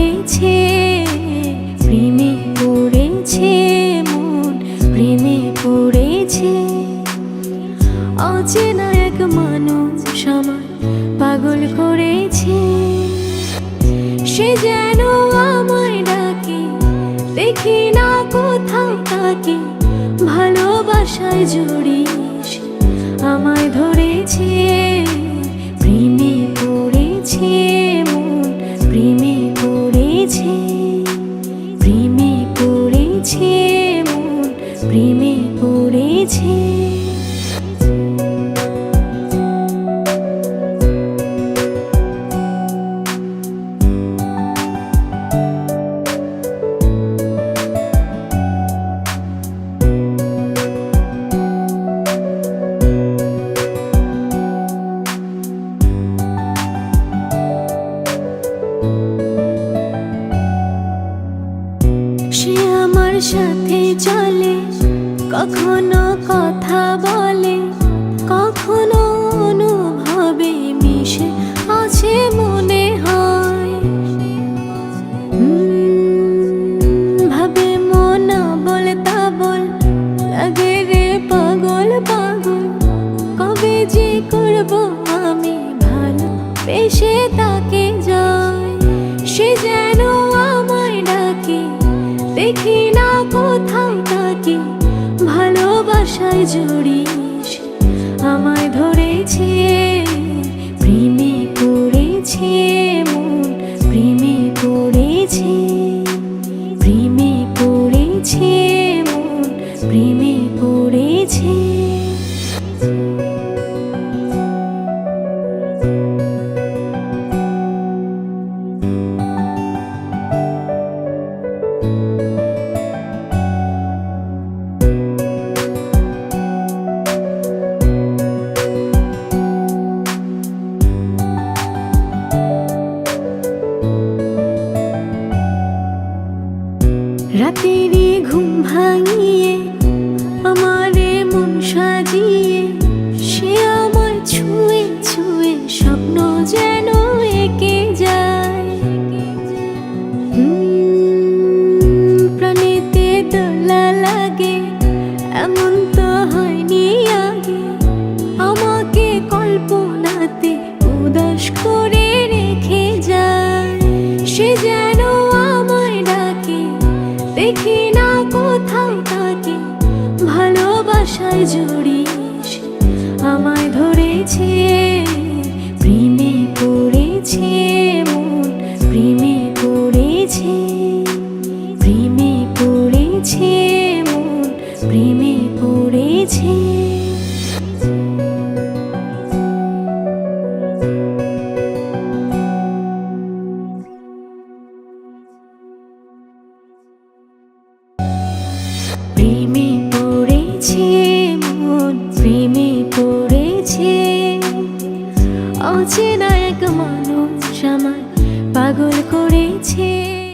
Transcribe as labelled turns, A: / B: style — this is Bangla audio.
A: করেছে, প্রেমে পড়েছে মন, প্রেমে পড়েছে। অচেনা এক মানুষ আমার পাগল করেছে। সে যেন আমায় ডাকে, দেখি না কোথাও তাকে। ভালোবাসায় জড়িয়ে আমায় ধরেছে, প্রেমে পড়েছে মন, প্রেমে পড়েছে। প্রেমে পড়েছে মন, প্রেমে পড়েছে। সে আমার সাথে চলে, কখনো কথা বলে, কখনো অনুভবে মিশে আছে মনে হয়। ভাবে মন বল তা বল, লাগে রে পাগল পাগল। কবে যে করবো আমি ভালো বেশে তাকে যাই। সে যেন আমায় ডাকে, দেখি না কোথাও তাকে। ভালোবাসায় জড়িয়ে আমায় ধরেছে, প্রেমে পড়েছে মন, প্রেমে পড়েছে। প্রেমে পড়েছে মন, প্রেমে পড়েছে। রাতেরই ঘুম ভাঙিয়ে আমারে মন সাজিয়ে, সে আমার ছুঁয়ে ছুঁয়ে স্বপ্ন যেন এঁকে যায়। প্রাণেতে দোলা লাগে, এমন তো হয়নি আগে। আমাকে কল্পনাতে উদাস করে রেখে যায়। সে যেন আমায় ডাকে, দেখি না কোথাও তাকে। ভালোবাসায় জড়িয়ে আমায় ধরেছে, প্রেমে পড়েছে মন, প্রেমে পড়েছে। প্রেমে পড়েছে মন, প্রেমে পড়েছে। প্রেমে পড়েছে মন, প্রেমে পড়েছে। অচেনা এক মানুষ আমায় পাগল করেছে।